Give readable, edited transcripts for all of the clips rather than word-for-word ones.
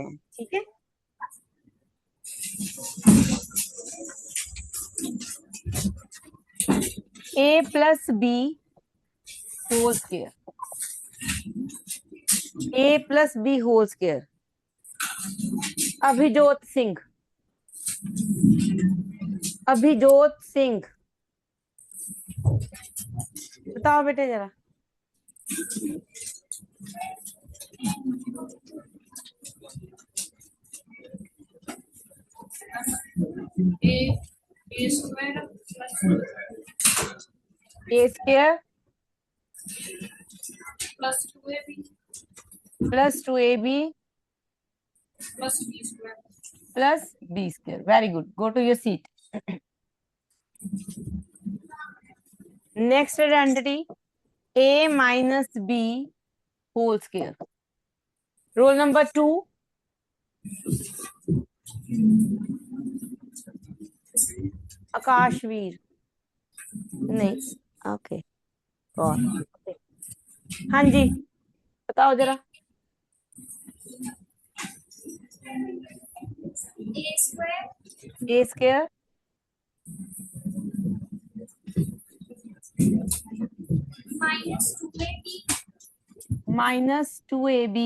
करते हैं, ठीक है। A plus B whole square, A plus B whole square. Abhijot Singh, Abhijot Singh, बताओ बेटे जरा। A square plus 2ab plus B square. Very good, go to your seat. Next identity a minus B whole square. Roll number 2, Akashveer, नहीं, okay, और हाँ जी बताओ जरा। A square minus 2ab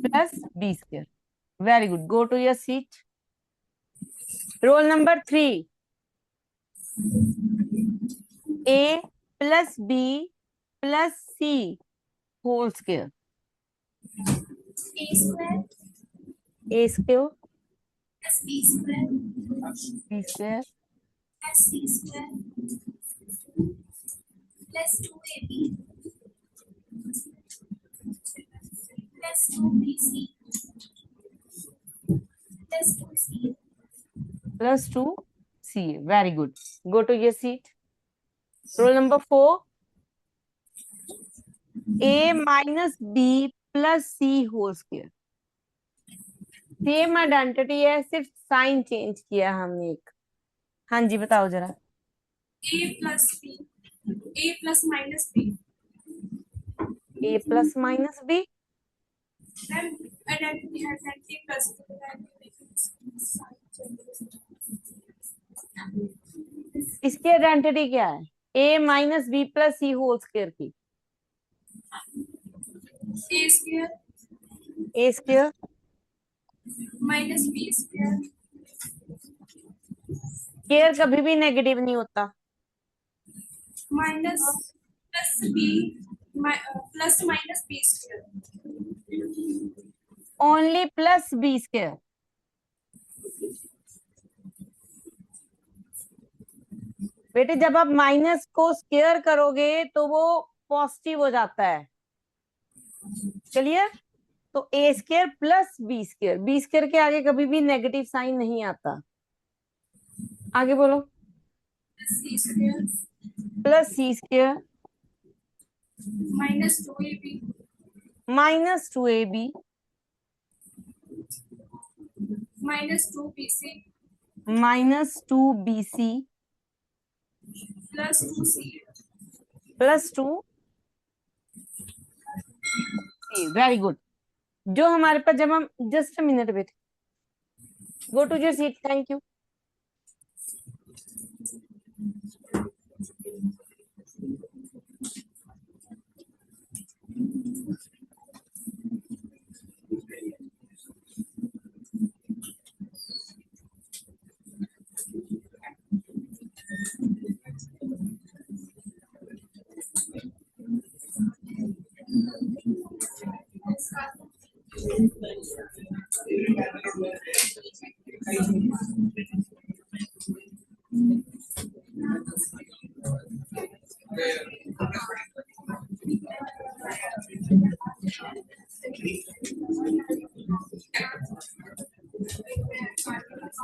plus B square. Very good, go to your seat. Roll number 3, A plus B plus C whole square. A square B square plus 2c। Very good, go to your seat. Roll number 4, A minus B plus C whole square. Same identity है, सिर्फ sign change किया हमने एक। हाँ जी बताओ जरा। A plus minus B, A plus minus B, इसकी आइडेंटिटी क्या है? A minus B plus C whole square की। A square minus B square. Square कभी भी नेगेटिव नहीं होता। Minus plus B plus minus B square, only plus B square. बेटे जब आप माइनस को स्क्वायर करोगे तो वो पॉजिटिव हो जाता है, क्लियर? तो A square plus B square, B square के आगे कभी भी नेगेटिव साइन नहीं आता। आगे बोलो। प्लस सी square minus 2ab minus 2ab minus 2bc minus 2bc plus 2c plus 2c। Very good. जो हमारे पास जब हम जस्ट मिनट बेटे, go to your seat. Thank you.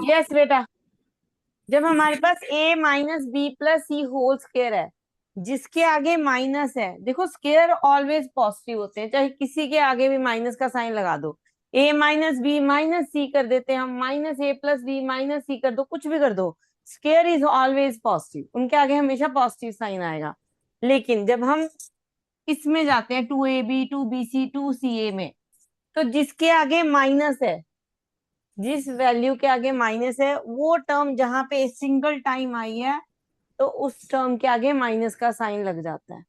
Yes बेटा, जब हमारे पास a minus B plus C whole square है जिसके आगे माइनस है, देखो स्क्वायर ऑलवेज पॉजिटिव होते हैं, चाहे किसी के आगे भी माइनस का साइन लगा दो। a minus B minus C कर देते हैं हम, minus a plus B minus C कर दो, कुछ भी कर दो, स्क्वायर इज ऑलवेज पॉजिटिव, उनके आगे हमेशा पॉजिटिव साइन आएगा। लेकिन जब हम इसमें जाते हैं, 2ab 2bc 2ca में। तो जिसके आगे माइनस है, जिस वैल्यू के आगे माइनस है, वो टर्म जहां पे सिंगल टाइम आई है, तो उस टर्म के आगे माइनस का साइन लग जाता है।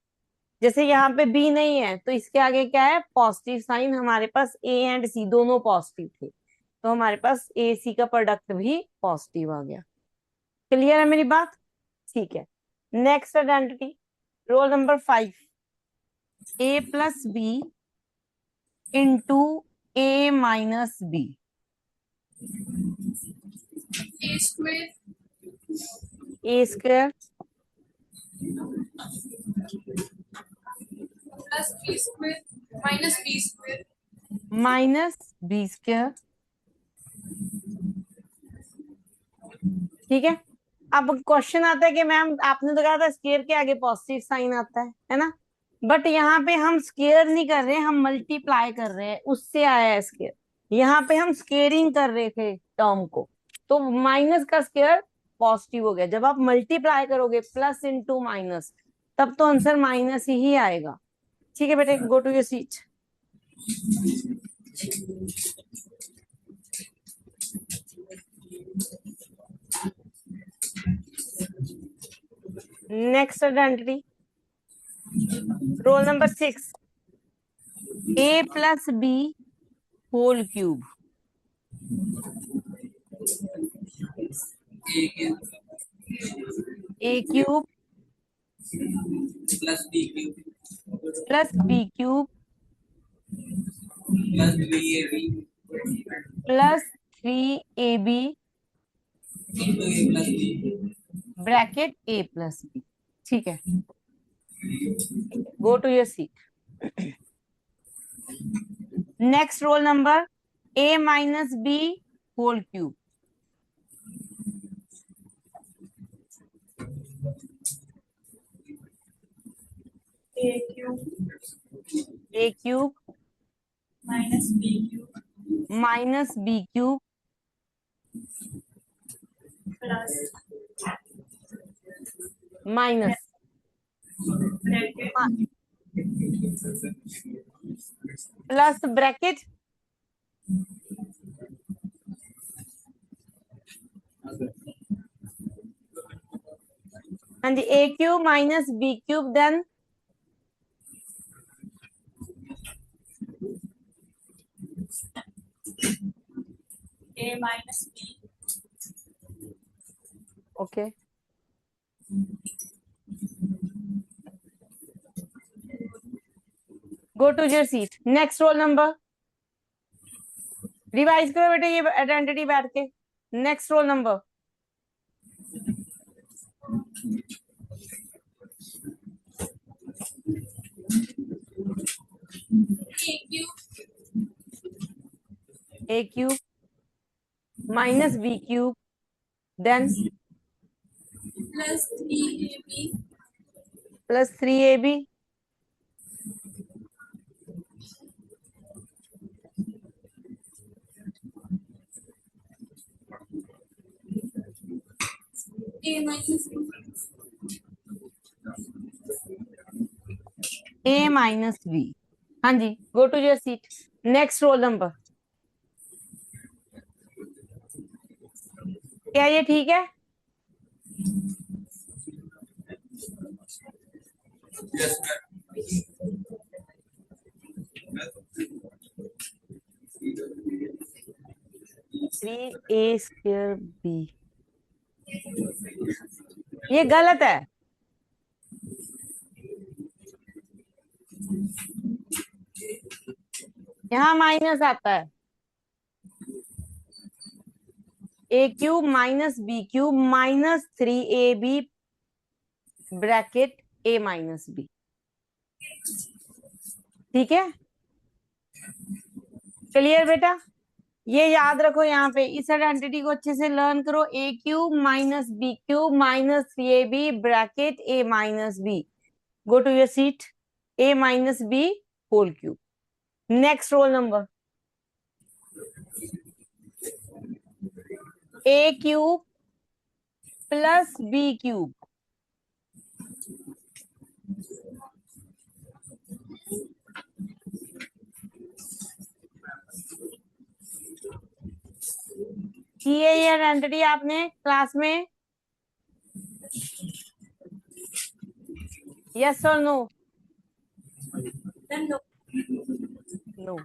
जैसे यहाँ पे बी नहीं है, तो इसके आगे क्या है, पॉजिटिव साइन। हमारे पास ए एंड सी दोनों पॉजिटिव थे, तो हमारे पास ए सी का प्रोडक्ट भी पॉजिटिव आ गया। क्लियर है मेरी बात? ठीक है। Next identity, roll number 5, A plus B into A minus B. A square A square plus B square minus B square. Minus B square. ठीक है। अब क्वेश्चन आता है कि मैम आपने तो कहा था स्क्वायर के आगे पॉजिटिव साइन आता है ना? बट यहाँ पे हम स्क्वायर नहीं कर रहे, हम मल्टीप्लाई कर रहे हैं, उससे आया है स्क्वायर। यहाँ पे हम स्क्वेयरिंग कर रहे थे टर्म को, तो माइनस का स्क्वायर पॉजिटिव हो गया। जब आप मल्टीप्लाई करोगे प्लस इंटू माइनस, तब तो आंसर माइनस ही आएगा। ठीक है बेटे, go to your seat. Next identity, roll number 6, A plus B whole cube. A cube plus B cube plus B cube plus B A B plus 3ab into A plus B. Bracket A plus B. ठीक है, go to your seat. Next roll number, A minus B whole cube. A cube A cube minus B cube minus B cube plus minus bracket plus bracket हाँ जी, A cube minus B cube, then A minus B. Okay. Go to your seat. Next roll number, revise करो बेटे ये identity बैठ के। Next roll number, A cube A cube minus B cube, then plus 3ab plus 3ab A minus A minus B. हाँ जी, go to your seat. Next roll number, क्या ये ठीक है? यस 3a² b, ये गलत है। यहाँ माइनस आता है, A cube minus B cube minus 3ab bracket A minus B. ठीक है, क्लियर बेटा? ये याद रखो, यहाँ पे इस आइडेंटिटी को अच्छे से लर्न करो। A cube minus B cube minus 3ab bracket A minus B. Go to your seat. A minus B whole cube. Next roll number, A cube plus B cube की है ये आइडेंटिटी आपने class में? Yes और no? Then no. No.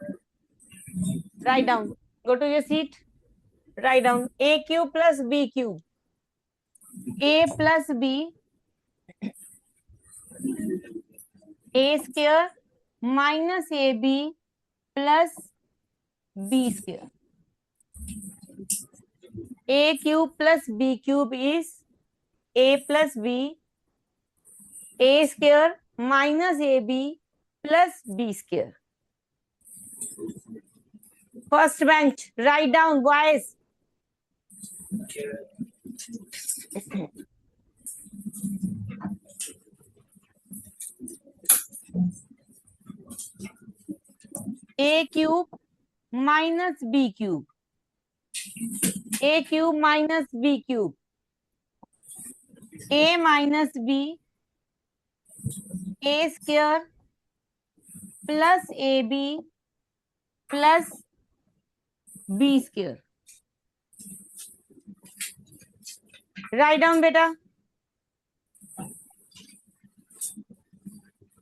Write down. Go to your seat. Write down. A cube plus B cube. A plus B A square minus A B plus B square. A cube plus B cube is A plus B A square minus A B plus B square. First bench, write down boys. A cube minus B cube. A cube minus B cube. A minus B A square plus A B plus B square. Write down बेटा.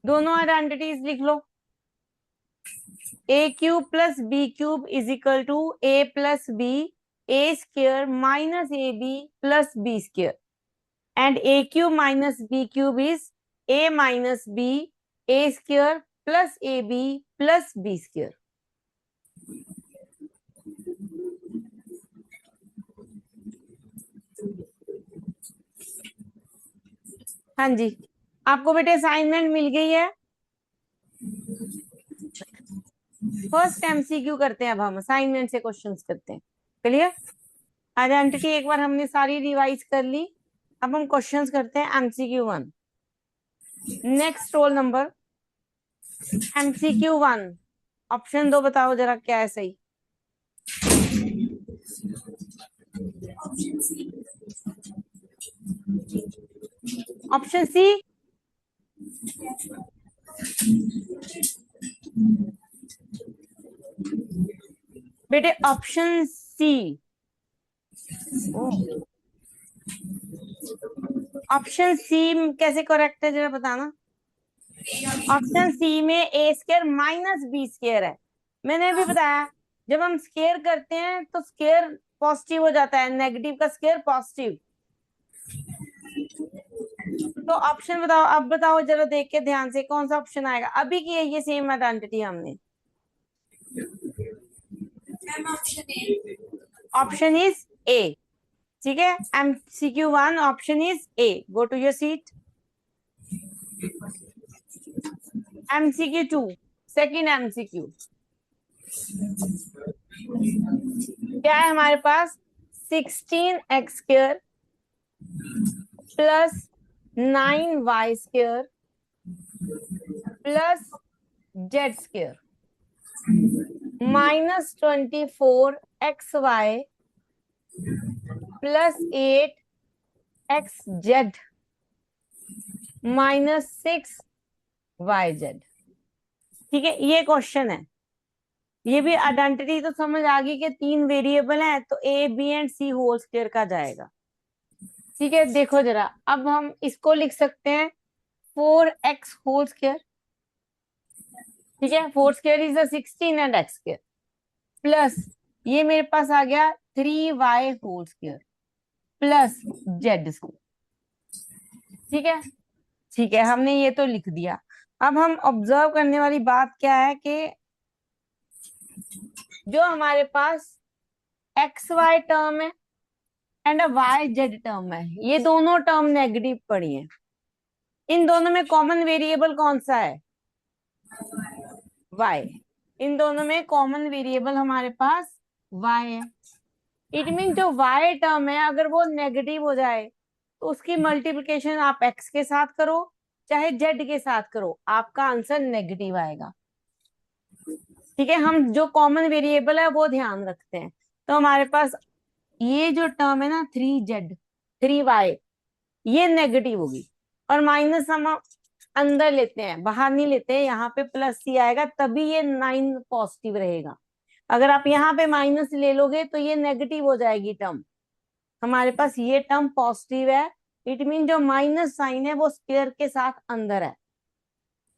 दोनों identities लिख लो. A cube plus B cube is equal to A plus B A square minus A B plus B square. And A cube minus B cube is A minus B A square plus A B plus B square. हाँ जी, आपको बेटे assignment मिल गई है. First MCQ करते हैं. अब हम असाइनमेंट से क्वेश्चंस करते हैं. क्लियर? आइडेंटिटी एक बार हमने सारी रिवाइज कर ली. अब हम क्वेश्चंस करते हैं. MCQ1. Next roll number MCQ1. Option 2 बताओ जरा क्या है सही. Option C. Option C. बेटे ऑप्शन सी. ऑप्शन सी कैसे करेक्ट है जरा बताना. ऑप्शन सी में ए स्क्वायर माइनस बी स्क्वायर है. मैंने अभी बताया जब हम स्क्वायर करते हैं तो स्क्वायर पॉजिटिव हो जाता है. नेगेटिव का स्क्वायर पॉजिटिव. तो ऑप्शन बताओ. अब बताओ जरा देख के ध्यान से कौन सा ऑप्शन आएगा. अभी की है ये सेम आइडेंटिटी हमने. Ma'am, option A. Option is A. ठीक है. MCQ1 option is A. Go to your seat. MCQ2 second MCQ क्या है हमारे पास. 16x square plus 9y square plus z square minus 24xy plus 8xz minus 6yz. ठीक है, ये question है. ये भी आइडेंटिटी तो समझ आ गई कि 3 वेरिएबल है तो A B and C whole square का जाएगा. ठीक है, देखो जरा. अब हम इसको लिख सकते हैं 4x होल स्क्वायर. ठीक है, 4 square is 16 and x square plus ये मेरे पास आ गया 3y whole square plus z square. ठीक है. ठीक है, हमने ये तो लिख दिया. अब हम ऑब्जर्व करने वाली बात क्या है कि जो हमारे पास एक्स वाई टर्म है एंड वाई जेड टर्म है, ये दोनों टर्म नेगेटिव पड़ी है. इन दोनों में कॉमन वेरिएबल कौन सा है. y. इन दोनों में कॉमन वेरिएबल हमारे पास y है. इट मीन जो y टर्म है अगर वो नेगेटिव हो जाए तो उसकी मल्टीप्लिकेशन आप x के साथ करो चाहे z के साथ करो, आपका आंसर नेगेटिव आएगा. ठीक है, हम जो कॉमन वेरिएबल है वो ध्यान रखते हैं. तो हमारे पास ये जो टर्म है ना 3z 3y ये नेगेटिव होगी और माइनस हम अंदर लेते हैं बाहर नहीं लेते हैं. यहाँ पे प्लस सी आएगा तभी ये 9 पॉजिटिव रहेगा. अगर आप यहाँ पे माइनस ले लोगे तो ये नेगेटिव हो जाएगी टर्म। हमारे पास ये टर्म पॉजिटिव है, इट मीन जो माइनस साइन है वो स्क्वायर के साथ अंदर है,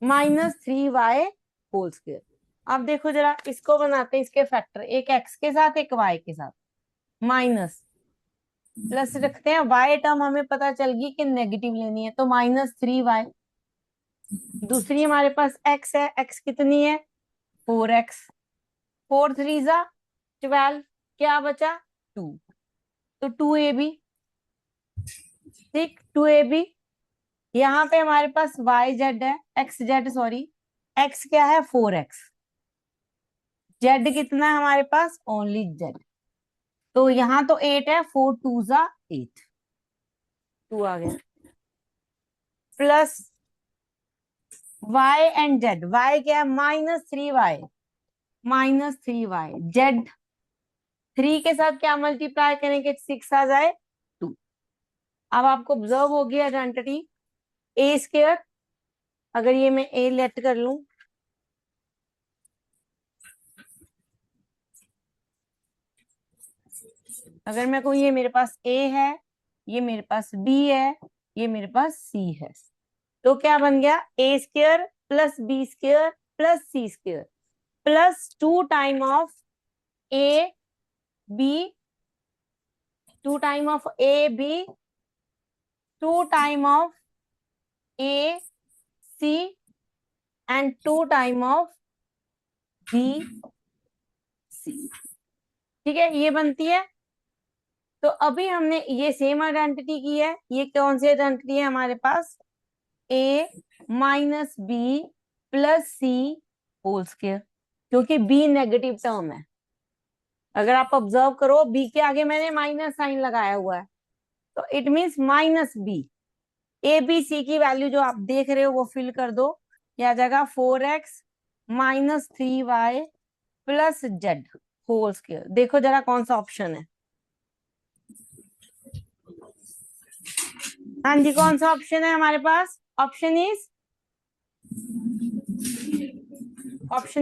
-3y होल स्क्वायर। अब देखो जरा इसको बनाते हैं इसके फैक्टर, एक x के साथ एक y के साथ, माइनस प्लस रखते हैं, y टर्म हमें पता चल गई कि नेगेटिव लेनी है तो -3y। दूसरी हमारे पास x है, x कितनी है 4x, 4 3 जा 12, क्या बचा 2, तो 2ab, ठीक 2ab। यहाँ पे हमारे पास वाई जेड है, एक्स जेड सॉरी, एक्स क्या है 4x, जेड कितना है हमारे पास ओनली जेड, तो यहाँ तो 8 है, 4 2 जा 8, 2 आ गया, plus y and Z, y क्या है -3y, -3y, जेड 3 के साथ क्या मल्टीप्लाई करेंगे 6 आ जाए 2। अब आपको ऑब्जर्व हो गया आइडेंटिटी ए स्क्वायर, अगर ये मैं ए लेट कर लूं, अगर मैं कहूँ ये मेरे पास ए है, ये मेरे पास बी है, ये मेरे पास सी है, तो क्या बन गया A square plus B square plus C square plus 2 time of A B, 2 time of A B, 2 time of A C and 2 time of B C. ठीक है, ये बनती है। तो अभी हमने ये सेम आइडेंटिटी की है, ये कौन सी आइडेंटिटी है हमारे पास ए minus B plus C whole square, क्योंकि बी नेगेटिव टर्म है। अगर आप ऑब्जर्व करो बी के आगे मैंने माइनस साइन लगाया हुआ है, तो it means -b। A B C की वैल्यू जो आप देख रहे हो वो फिल कर दो, यह आ जाएगा 4x -3y plus Z whole square. देखो जरा कौन सा ऑप्शन है, हाँ जी कौन सा ऑप्शन है हमारे पास, option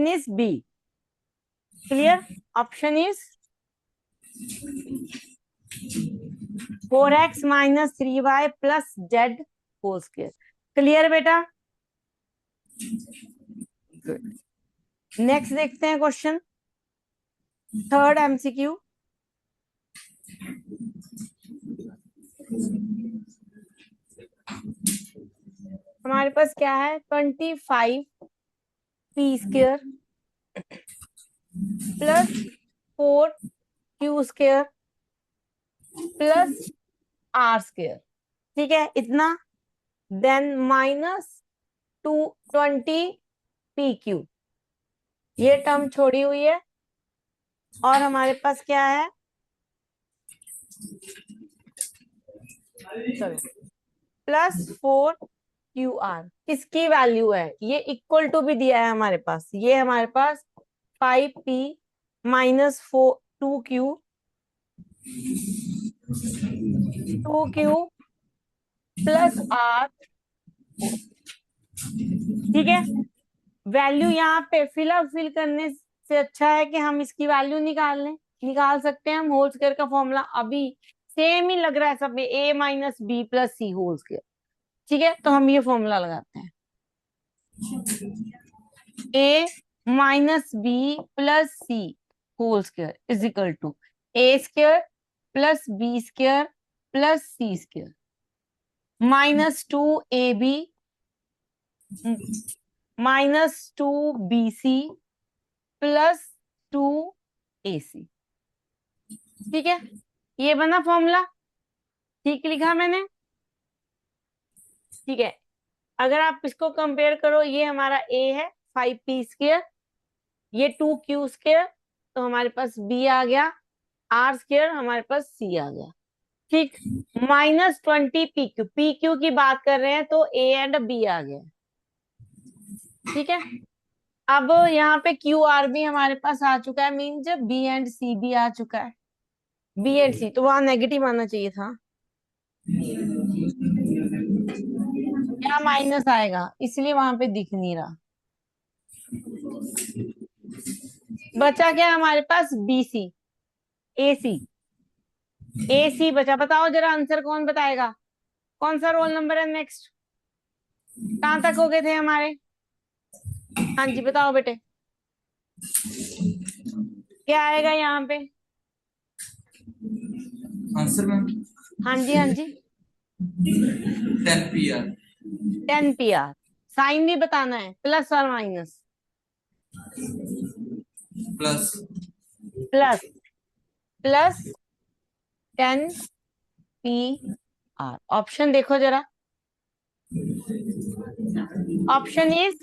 is B, clear, option is 4x -3y plus Z whole square. Clear बेटा, नेक्स्ट देखते हैं क्वेश्चन, थर्ड एमसीक्यू। हमारे पास क्या है 25 P square plus 4 Q square plus R square, ठीक है इतना, देन -220 पी क्यू, ये टर्म छोड़ी हुई है, और हमारे पास क्या है प्लस 4 क्यू आर, किसकी वैल्यू है, ये इक्वल टू भी दिया है हमारे पास, ये हमारे पास 5p -4 2q 2q plus are, ठीक है। वैल्यू यहाँ पे फिल करने से अच्छा है कि हम इसकी वैल्यू निकाल लें, निकाल सकते हैं हम, होल स्क्वायर का फॉर्मूला अभी सेम ही लग रहा है सब में, a -b plus C whole square, ठीक है, तो हम ये फॉर्मूला लगाते हैं, a -b plus C whole square is equal to a square plus b square plus C square -2ab -2bc plus 2ac, ठीक है, ये बना फॉर्मूला, ठीक लिखा मैंने, ठीक है। अगर आप इसको कंपेयर करो, ये हमारा a है 5p स्क्वायर, ये 2q स्क्वायर, तो हमारे पास b आ गया, r स्क्वायर हमारे पास c आ गया, ठीक, -20 pq की बात कर रहे हैं तो a एंड b आ गया, ठीक है। अब यहाँ पे क्यू आर भी हमारे पास आ चुका है, मीन जब बी एंड सी भी आ चुका है, बी एंड सी तो वहां नेगेटिव आना चाहिए था, क्या माइनस आएगा, इसलिए वहां पे दिख नहीं रहा, बचा क्या हमारे पास, BC, AC, AC बचा। बताओ जरा आंसर कौन बताएगा, कौन सा रोल नंबर है नेक्स्ट, कहाँ तक हो गए थे हमारे। हाँ जी बताओ बेटे, क्या आएगा यहाँ पे। आंसर मैम हाँ जी हाँ जी, 10 PR 10 PR। साइन भी बताना है, प्लस और minus. Plus plus, plus 10 PR। Option देखो जरा, option is,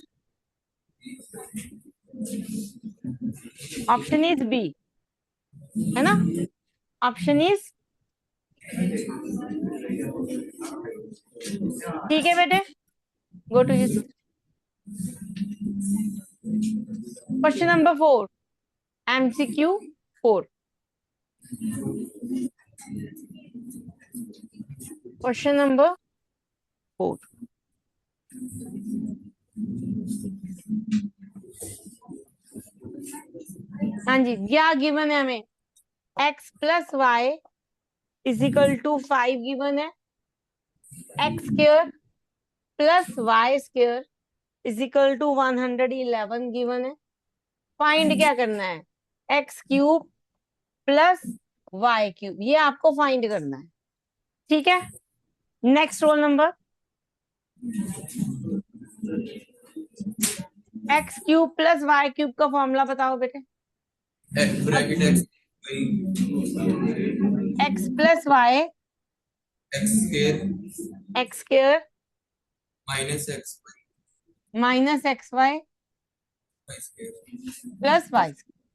option is B, है ना, ऑप्शन इज, ठीक है बेटे। Go to this question number 4, MCQ 4। Question number 4, हाँ जी, क्या गिवन है हमें, x plus Y is equal to 5 given है, x square plus Y square is equal to 111 given है। फाइंड क्या करना है, x³ प्लस y³, ये आपको फाइंड करना है, ठीक है। Next roll number, x³ plus y³ का फॉर्मूला बताओ बेटे। Bracket x plus Y x square X square minus x minus X Y y square plus Y,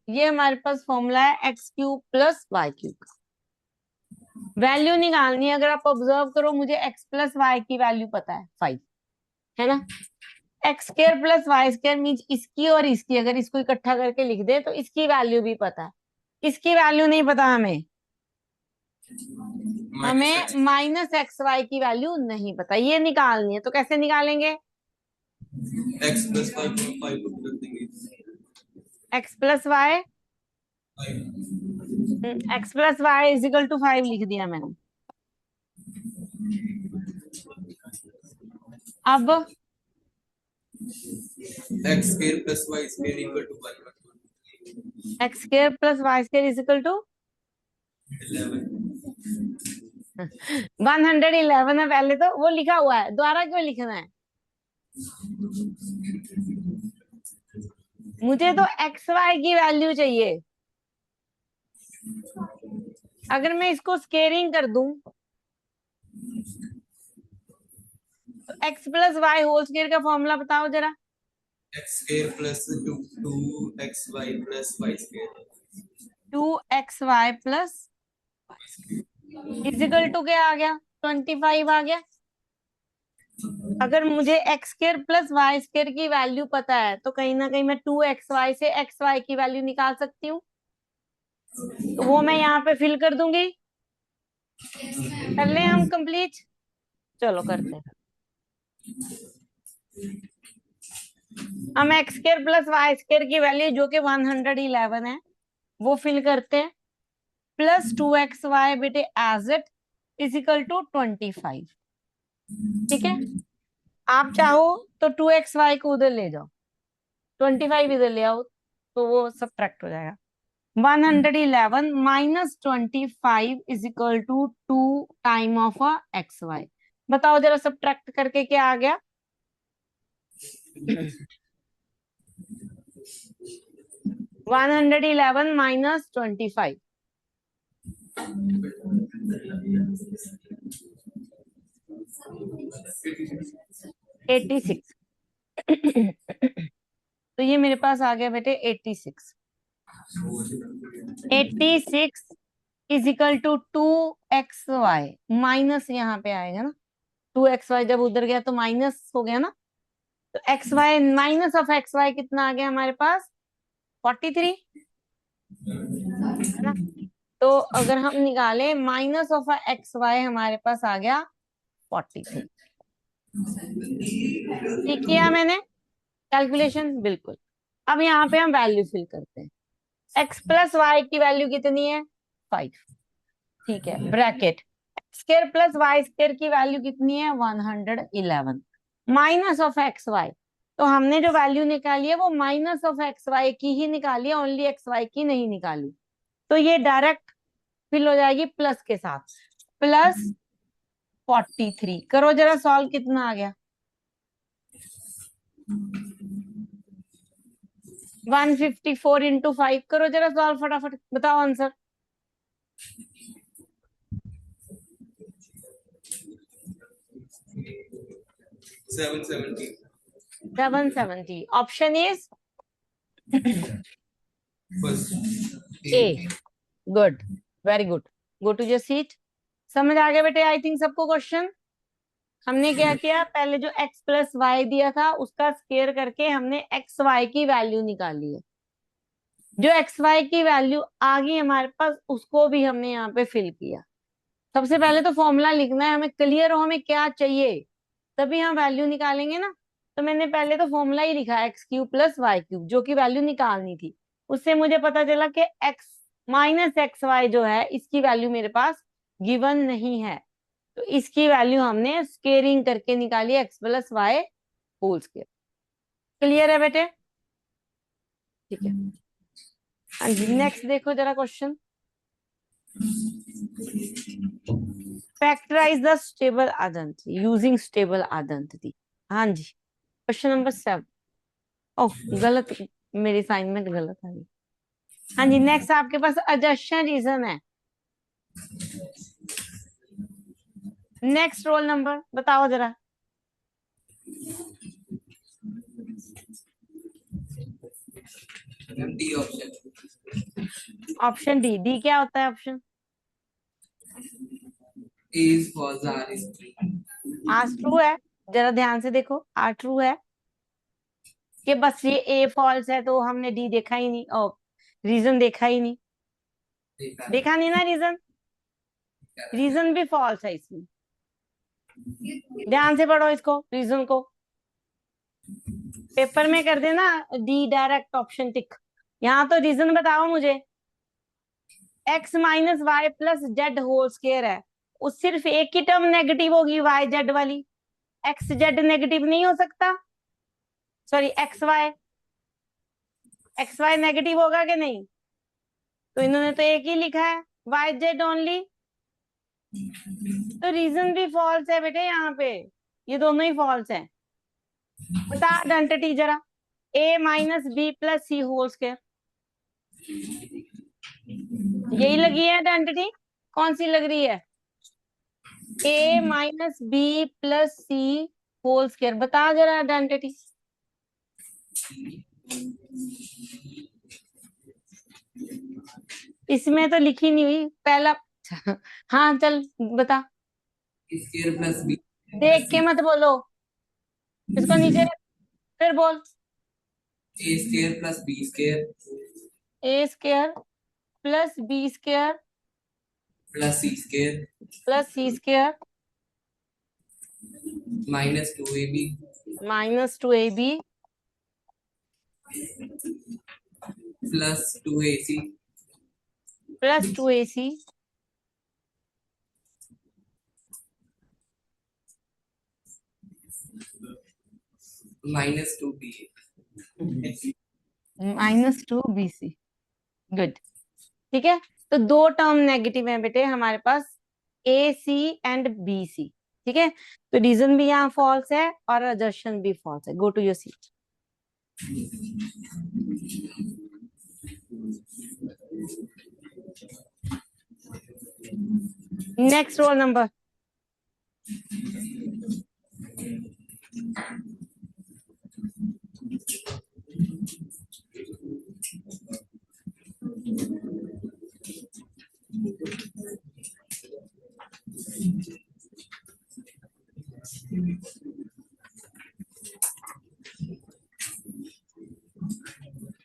ये हमारे पास फॉर्मूला है x³ प्लस y³ का। वैल्यू निकालनी है, अगर आप ऑब्जर्व करो, मुझे x प्लस वाई की वैल्यू पता है 5, है ना। X square plus Y square means इसकी और इसकी, अगर इसको इकट्ठा करके लिख दे तो इसकी वैल्यू भी पता है, इसकी वैल्यू नहीं पता हमें, हमें माइनस एक्स वाई की वैल्यू नहीं पता, ये निकालनी है। तो कैसे निकालेंगे, x प्लस 5 को रख देंगे X plus Y, 5 X plus Y is equal to 5 लिख दिया मैंने। अब x square plus y square equal to 1 X square plus Y square is equal to 11 111 है, पहले तो वो लिखा हुआ है, दोबारा क्यों लिखना है। मुझे तो एक्स वाई की वैल्यू चाहिए। अगर मैं इसको स्केयरिंग कर दूं तो X plus Y whole square का फॉर्मूला बताओ जरा। x square plus 2xy plus y square 2xy plus is equal to क्या आ गया, 25 आ गया। अगर मुझे X square plus Y square की वैल्यू पता है तो कहीं ना कहीं मैं 2xy से xy की वैल्यू निकाल सकती हूँ, तो वो मैं यहाँ पे फिल कर दूंगी। कर ले हम कंप्लीट, चलो करते हैं। हम X square plus Y square की वैल्यू जो कि 111 है वो फिल करते हैं, प्लस 2xy बेटे as it is equal to 25, ठीक है। आप चाहो तो 2xy को उधर ले जाओ, 25 इधर ले आओ, तो वो सब्ट्रैक्ट हो जाएगा। 111 minus 25 is equal to 2 time of X Y. बताओ जरा सब्ट्रैक्ट करके क्या आ गया। 111 माइनस 25, 86। तो ये मेरे पास आ गया बेटे 86। 86 is equal to 2xy, minus यहाँ पे आएगा ना, 2xy जब उधर गया तो माइनस हो गया ना, तो xy माइनस ऑफ xy कितना आ गया हमारे पास, 43, है ना। तो अगर हम निकालें माइनस ऑफ xy हमारे पास आ गया 43। ठीक किया मैंने कैलकुलेशन, बिल्कुल। अब यहाँ पे हम वैल्यू फिल करते हैं। x प्लस वाई की वैल्यू कितनी है 5, ठीक है, bracket square plus Y square की वैल्यू कितनी है 111 माइनस ऑफ एक्स वाई। तो हमने जो वैल्यू निकाली है वो माइनस ऑफ एक्स वाई की ही निकाली है, ओनली एक्स वाई की नहीं निकाली। तो ये डायरेक्ट फिल हो जाएगी प्लस के साथ, प्लस 43। करो जरा सॉल्व, कितना आ गया 154 इंटू 5। करो जरा सॉल्व फटाफट, बताओ answer. 770. 770। Option is First. A. Good, very good, go to your seat. समझ आ गया बेटे आई थिंक सबको क्वेश्चन। हमने क्या किया, पहले जो x प्लस वाई दिया था उसका स्क्वायर करके हमने एक्स वाई की वैल्यू निकाली है। जो एक्स वाई की वैल्यू आ गई हमारे पास उसको भी हमने यहाँ पे फिल किया। सबसे पहले तो फॉर्मूला लिखना है, हमें क्लियर हो हमें क्या चाहिए, तभी हम वैल्यू निकालेंगे ना। तो मैंने पहले तो फॉर्मूला ही लिखा X cube plus Y cube, जो की वैल्यू निकालनी थी। उससे मुझे पता चला कि एक्स माइनस एक्स वाई जो है इसकी वैल्यू मेरे पास गिवन नहीं है, तो इसकी वैल्यू हमने स्केयरिंग करके निकाली x plus Y whole square. Clear है बेटे, ठीक है। हाँ जी, नेक्स्ट देखो जरा question. Factorise the suitable identity using suitable identity. हाँ जी, क्वेश्चन नंबर 7। ओह गलत, मेरी असाइनमेंट गलत आ गई। हाँ जी, नेक्स्ट आपके पास एडजशन रीजन है। नेक्स्ट रोल नंबर बताओ जरा। D option. Option D. D क्या होता है option? A is false, R is true. आज ट्रू है, जरा ध्यान से देखो, आर ट्रू है कि बस ये ए फॉल्स है तो हमने डी देखा ही नहीं, और रीजन देखा ही नहीं, देखा नहीं ना रीजन, रीजन भी फॉल्स है इसमें। ध्यान से पढ़ो इसको, रीजन को पेपर में कर देना डी डायरेक्ट ऑप्शन टिक। यहाँ तो रीजन बताओ मुझे। X minus y plus Z whole square है, उस सिर्फ एक ही टर्म नेगेटिव होगी वाई जेड वाली, एक्स जेड नेगेटिव नहीं हो सकता। सॉरी एक्स वाई नेगेटिव होगा कि नहीं? तो इन्होंने तो एक ही लिखा है वाई जेड ओनली, तो रीजन भी फॉल्स है बेटे यहाँ पे, ये दोनों ही फॉल्स है। बता आइडेंटिटी जरा, ए minus B plus C whole square, यही लगी है आइडेंटिटी, कौन सी लग रही है? A minus B plus C whole square, बता जरा आइडेंटिटी। इसमें तो लिखी नहीं हुई पहला। हाँ चल बता, Square plus B. देख के मत बोलो, इसको नीचे रख, फिर बोल। A square plus B square a square plus B square plus C square plus C square minus 2AB minus 2ab plus 2AC plus 2ac minus 2B. Minus 2bc। Good, ठीक है। तो दो टर्म नेगेटिव है बेटे हमारे पास, ए C and B C, ठीक है। तो रीजन भी यहाँ फॉल्स है और अजर्शन भी फॉल्स है। Go to your seat. Next roll number.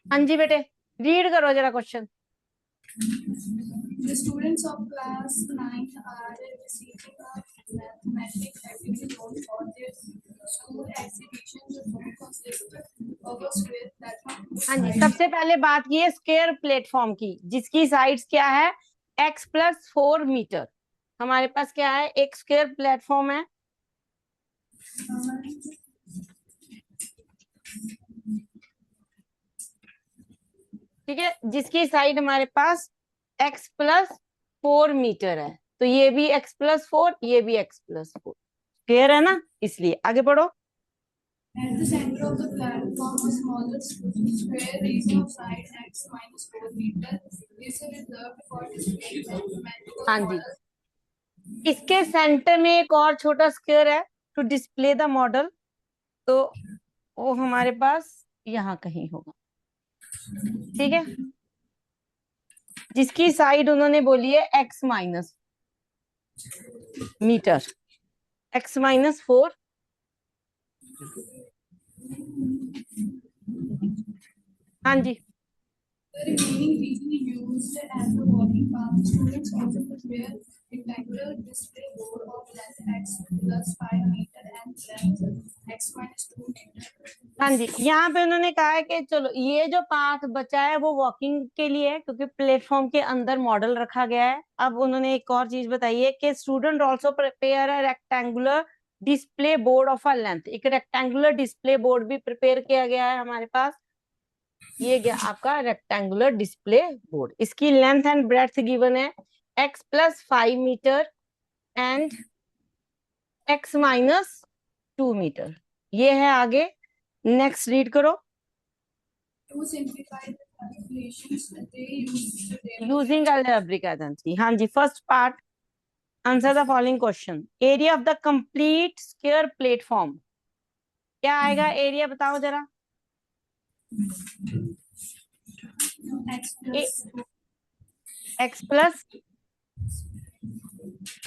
हाँ जी बेटे, रीड करो जरा question. The students of class 9 are receiving a mathematics activity loan for their school exhibition. The loan consists of a square platform. हाँ जी, सबसे पहले बात की है स्क्वायर प्लेटफॉर्म की, जिसकी साइड्स क्या है, x+4 मीटर। हमारे पास क्या है, एक स्क्वायर प्लेटफॉर्म है, ठीक है, जिसकी साइड हमारे पास x+4 मीटर है। तो ये भी x+4, ये भी x+4, क्लियर है ना? इसलिए आगे बढ़ो। At the center of the platform, a smaller square is of side x-4 meter. This is reserved for displaying mathematical हाँ जी, models. इसके सेंटर में एक और छोटा स्क्वायर है टू डिस्प्ले द मॉडल, तो वो हमारे पास यहाँ कहीं होगा, ठीक है, जिसकी साइड उन्होंने बोली है x-मीटर, x-4। हाँ जी, The remaining region used as the walking path. Students also prepare rectangular display board of length x+5 meter and length x-2 meter. हाँ जी, यहाँ पे उन्होंने कहा है कि चलो ये जो पाथ बचा है वो वॉकिंग के लिए है, क्योंकि प्लेटफॉर्म के अंदर मॉडल रखा गया है। अब उन्होंने एक और चीज बताई है कि student also prepare a rectangular display board of a length. एक रेक्टेंगुलर डिस्प्ले बोर्ड भी प्रिपेयर किया गया है हमारे पास। ये गया आपका रेक्टेंगुलर डिस्प्ले बोर्ड। इसकी लेंथ एंड ब्रेड्थ गिवन है x+5 metre and x-2 metre. ये है आगे, नेक्स्ट रीड करो। To simplify the calculations, they use the table. Using algebraic identity। हाँ जी, first part, answer the following question. Area of the complete square platform क्या आएगा, area बताओ जरा।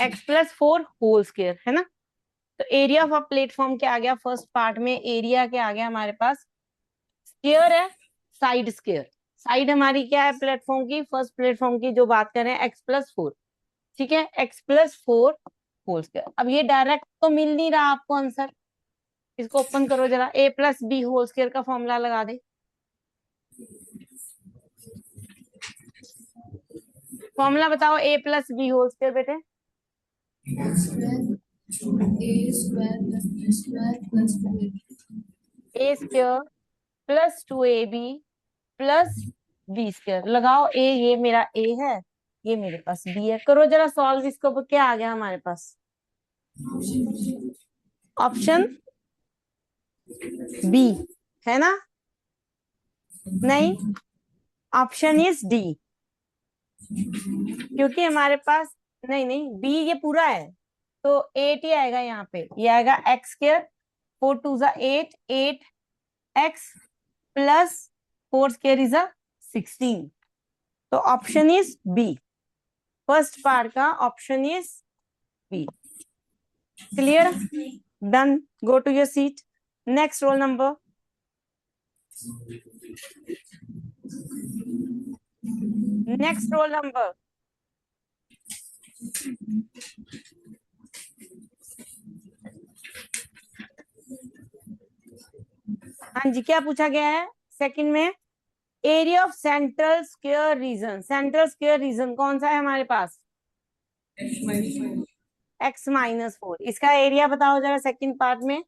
x+4 होल स्क्वायर है ना। तो एरिया ऑफ अ प्लेटफॉर्म क्या आ गया, फर्स्ट पार्ट में एरिया क्या आ गया हमारे पास, स्क्वायर है, साइड स्क्वायर। साइड हमारी क्या है प्लेटफॉर्म की, फर्स्ट प्लेटफॉर्म की जो बात कर रहे हैं, x+4, ठीक है, x+4 होल स्क्वायर। अब ये डायरेक्ट तो मिल नहीं रहा आपको आंसर, इसको ओपन करो जरा, a+b होल स्क्वायर का फॉर्मूला लगा दे। फॉर्मूला बताओ a+b होल स्क्वायर बेटे। A square plus 2ab. a square plus 2ab plus b square. लगाओ a, ये मेरा a है, ये मेरे पास b है। करो जरा सॉल्व इसको, क्या आ गया हमारे पास, ऑप्शन बी है ना? नहीं, ऑप्शन इज डी, क्योंकि हमारे पास नहीं नहीं बी ये पूरा है, तो 8 ही आएगा यहाँ पे। ये आएगा एक्स स्क्वायर, 4 2 जा 8, 8x प्लस 4 स्क्वायर इज 16। तो option is B, first part का option is B. Clear, done, go to your seat. Next roll number, next roll number. हाँ जी, क्या पूछा गया है सेकंड में, area of central square region. Central square region कौन सा है हमारे पास, x-4। इसका एरिया बताओ जरा सेकंड पार्ट में।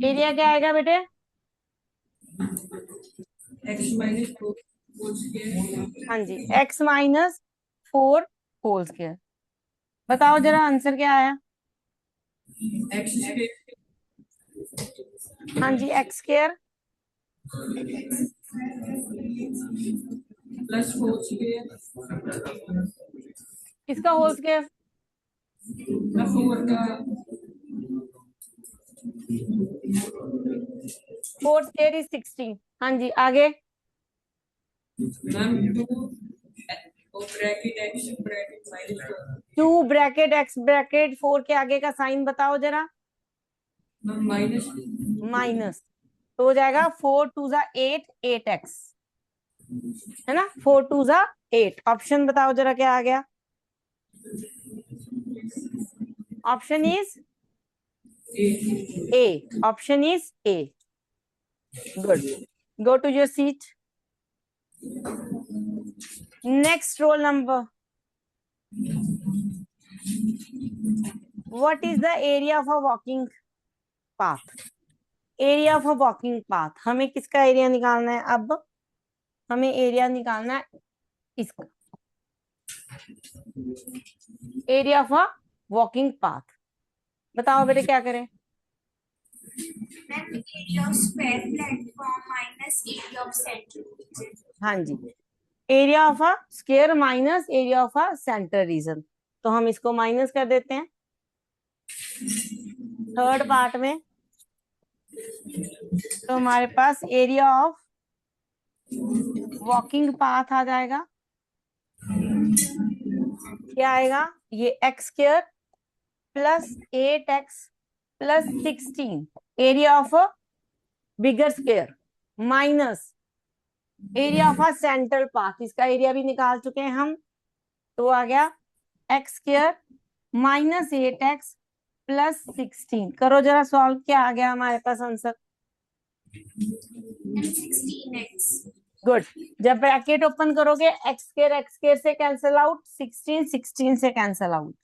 एरिया क्या आएगा बेटे, हाँ जी, x-4 होल स्क्वायर। बताओ जरा आंसर क्या आया। हाँ जी, एक्स स्क्वायर प्लस 4 स्क्वायर इसका होल स्क्वायर, 4 का 4 स्क्वायर इज 16। हाँ जी, आगे। Ma'am 2 bracket x bracket -4 2 bracket x bracket 4 के आगे का साइन बताओ जरा, मैम माइनस माइनस। तो हो जाएगा 4 2 जा 8, 8x है ना, 4 2 जा 8। ऑप्शन बताओ जरा क्या आ गया? Option is A, option is A. Good, go to your seat. Next roll number, what is the area of a walking path? Area of a walking path, हमें किसका एरिया निकालना है? अब हमें एरिया निकालना है इसका, area of a walking path. बताओ बेटे क्या करें? Then area of square platform minus area of center. हाँ जी, area of a square minus area of a center region. तो हम इसको माइनस कर देते हैं थर्ड पार्ट में। तो हमारे पास एरिया ऑफ वॉकिंग पाथ आ जाएगा, क्या आएगा? ये x square plus 8x plus 16 area of a bigger square minus area of a central path, इसका एरिया भी निकाल चुके हैं हम। तो आ गया x square minus 8x plus 16। करो जरा सॉल्व, क्या आ गया हमारे पास आंसर? And 16x. गुड, जब ब्रैकेट ओपन करोगे एक्स स्क्वायर से कैंसिल आउट, 16 16 से कैंसिल आउट।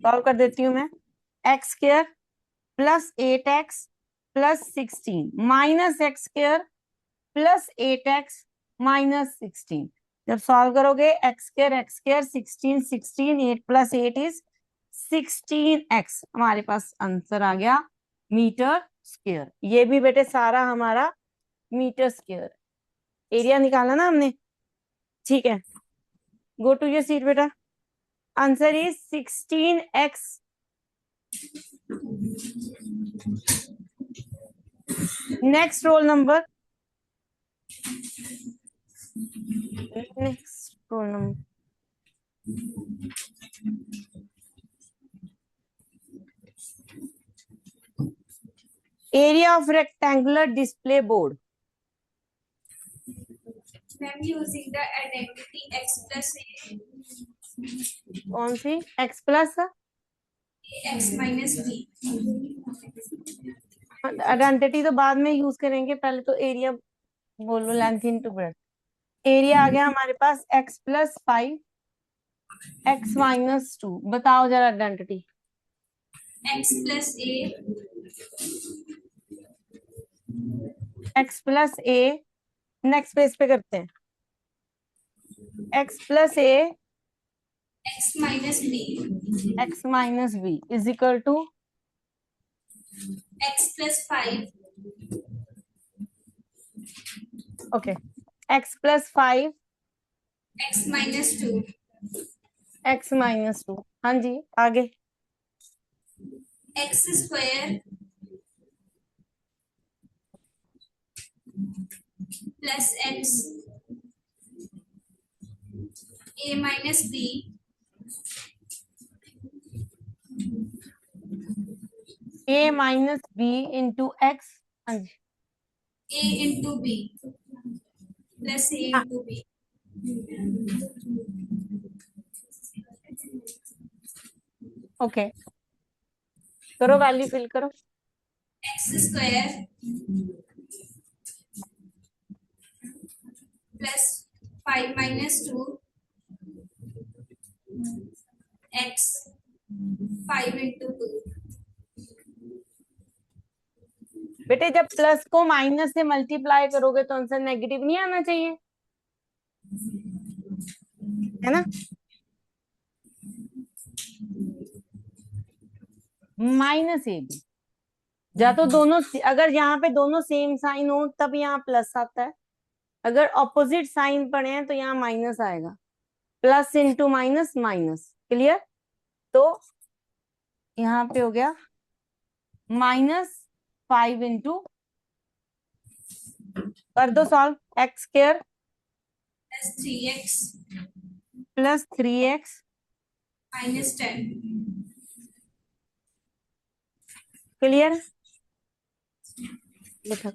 सॉल्व कर देती हूँ मैं। X square plus 8x plus 16 minus x square plus 8x minus 16। जब सॉल्व करोगे x square 16 16, 8 plus 8 is 16x। हमारे पास आंसर आ गया मीटर स्क्वायर। ये भी बेटे सारा हमारा मीटर स्क्वायर। एरिया निकाला ना हमने, ठीक है। गो टू योर सीट बेटा, answer is 16x। Next roll number, next roll number, area of rectangular display board. Then using the identity x plus a, कौन सी? x plus x minus b. Identity तो बाद में use करेंगे, पहले तो area बोलो, length into breadth. Area आ गया हमारे पास x प्लस 5 x माइनस 2। बताओ जरा identity. X plus a, x plus a, next page पे करते हैं। x plus a x minus b, x minus b is equal to x plus 5, okay, x plus 5 x minus 2, x minus 2। हाँ जी, आगे। x square plus x, a minus b, a minus b into x। हाँ जी, a into b plus a हाँ, into b. Okay, करो value fill करो। X square plus 5 minus 2 x 5 into 2. बेटे जब plus को minus से मल्टीप्लाई करोगे तो आंसर नेगेटिव नहीं आना चाहिए, है ना? माइनस ए बी, या तो दोनों, अगर यहाँ पे दोनों सेम साइन हो तब यहाँ प्लस आता है, अगर ऑपोजिट साइन पड़े हैं तो यहाँ माइनस आएगा। Plus into minus minus, clear? तो यहाँ पे हो गया -5 इंटू, कर दो solve, x square Plus 3x plus 3x minus 10. Clear? देखो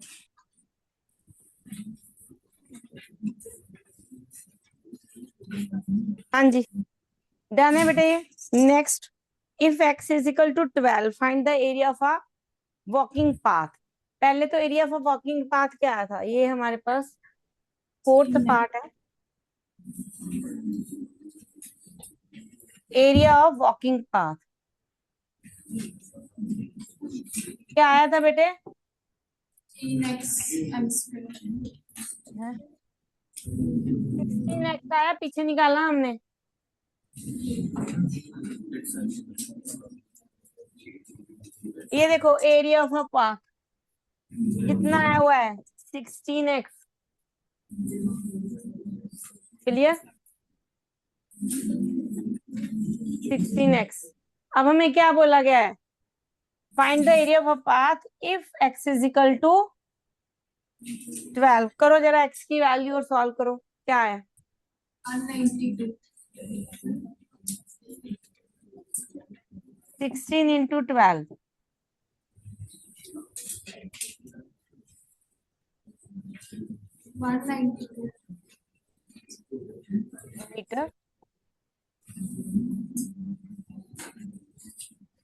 हाँ जी, डन है बेटा ये। Next, if x is equal to 12 find the area of a walking path. पहले तो area of a walking path क्या आया था, ये हमारे पास फोर्थ पार्ट है, एरिया ऑफ वॉकिंग पाथ क्या आया था बेटे? है 16x आया, पीछे निकाला हमने। ये देखो एरिया ऑफ अ पाथ कितना आया हुआ है, 16x। Clear, 16x। अब हमें क्या बोला गया है, find the area of a path if x is equal to 12। करो जरा x की वैल्यू और सॉल्व करो, क्या है? 192 16 इंटू 12 192 मीटर,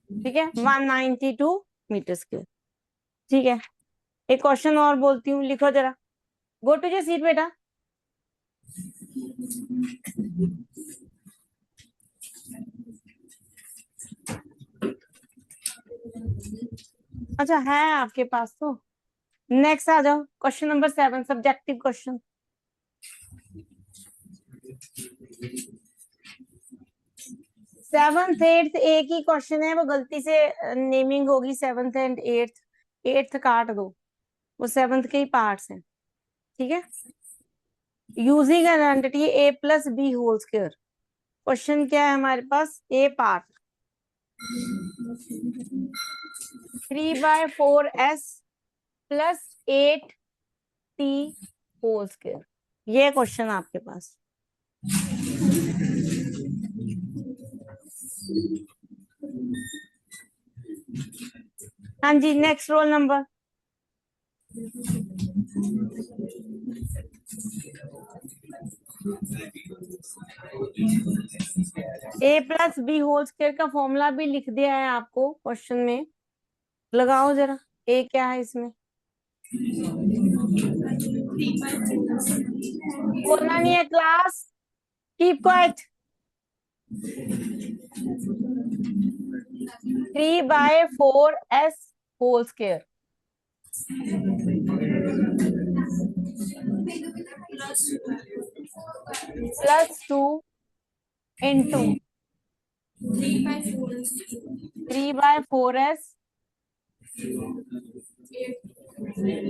ठीक है, 192 मीटर स्क्वायर। ठीक है, एक क्वेश्चन और बोलती हूँ, लिखो जरा। गो टू योर सीट बेटा। अच्छा है आपके पास तो। नेक्स्ट आ जाओ, question number 7, subjective question. Seventh eighth एक ही क्वेश्चन है, वो गलती से नेमिंग होगी 7th एंड 8th। 8th काट दो, वो 7th के ही पार्ट्स हैं। ठीक है, using an identity a plus B whole square. Question क्या है हमारे पास, a part 3/4s plus 8t whole square. ये क्वेश्चन आपके पास। हाँ जी, next roll number. A plus B whole square का फॉर्मूला भी लिख दिया है आपको क्वेश्चन में, लगाओ जरा। ए क्या है इसमें, बोलना नहीं है class, keep quiet. 3/4s whole square plus 2 into 3/4s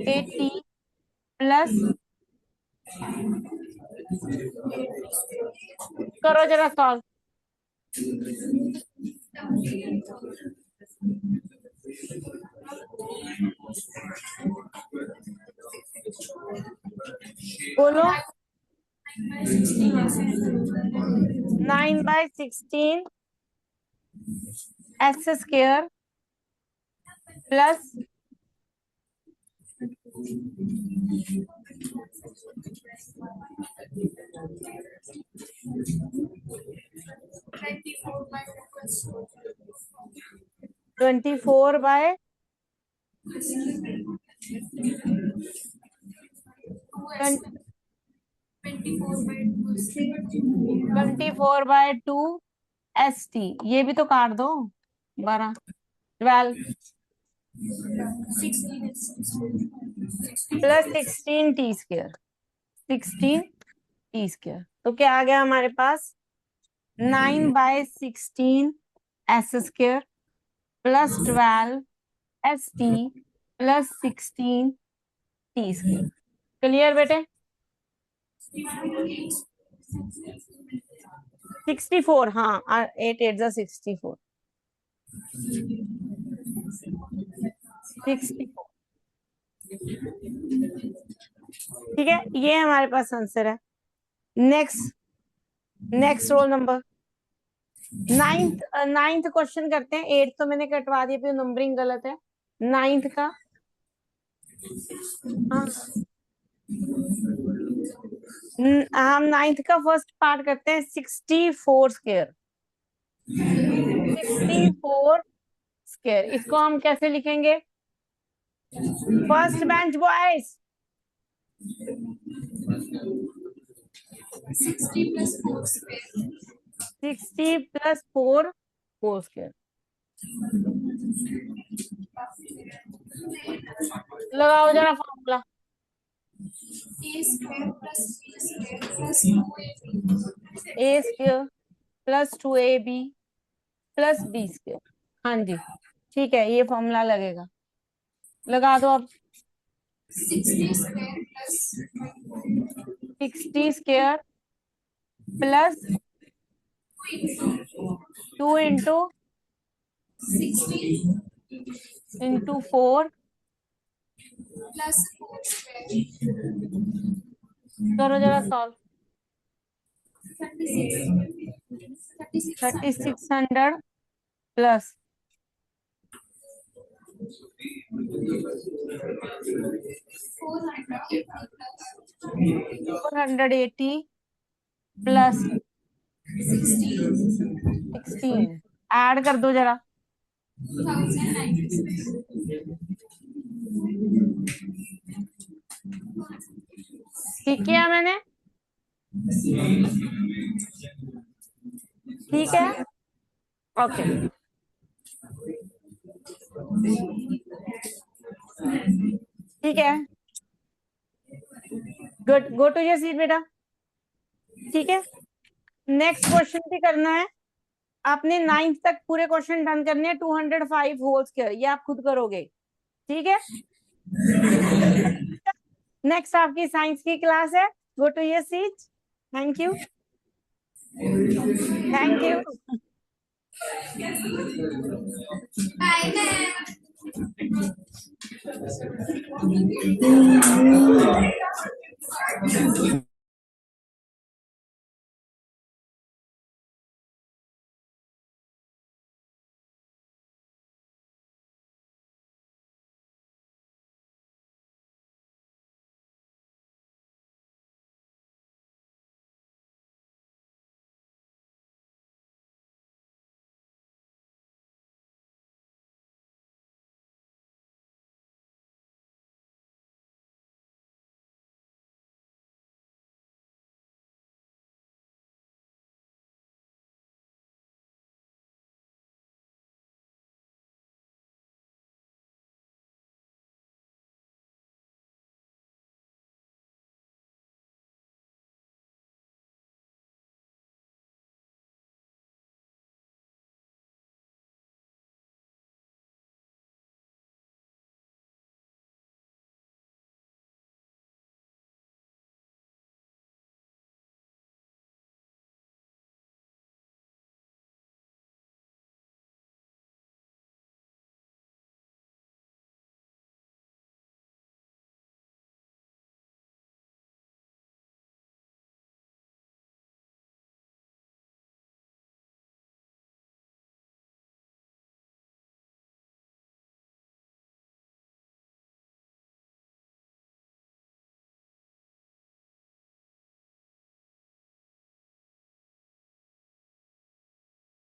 8t plus, करो जरा सॉल्व। बोलो, 9/16 एक्स स्क्वायर प्लस 24/, 24/2 ST। ये भी तो काट दो, 12 12 plus 16t square, 16t square. तो क्या आ गया हमारे पास, 9/16 S square plus 12 ST plus 16t square. Clear बेटे? 64, हाँ 8 8 जा 64, 64। ठीक है, ये हमारे पास आंसर है। Next, next roll number. Ninth question करते हैं। 8 तो मैंने कटवा दिया, फिर नंबरिंग गलत है। 9th का हाँ, हम 9th का फर्स्ट पार्ट करते हैं 64 स्क्वायर। 64 स्क्वायर, इसको हम कैसे लिखेंगे? First bench boys, 60 plus 4 square. 60 plus 4 whole square. लगाओ जरा formula. A square plus B square plus 2AB. A square plus 2ab plus B square. हाँ जी, ठीक है, ये फॉर्मूला लगेगा, लगा दो अब। 60 square plus 60 square plus 2 into 60 into 4 plus 4 square. करो जरा सॉल्व। 36. 3600 प्लस 480 प्लस 16 ऐड कर दो जरा। 1096. ठीक किया मैंने? ठीक है, ओके। ठीक है, good, go to your seat बेटा। ठीक है, नेक्स्ट क्वेश्चन भी करना है आपने। 9th तक पूरे क्वेश्चन डन करने हैं। 205 होल स्क्वायर, ये आप खुद करोगे, ठीक है। नेक्स्ट आपकी साइंस की क्लास है, go to your seat. Thank you, thank you. Bye, ma'am.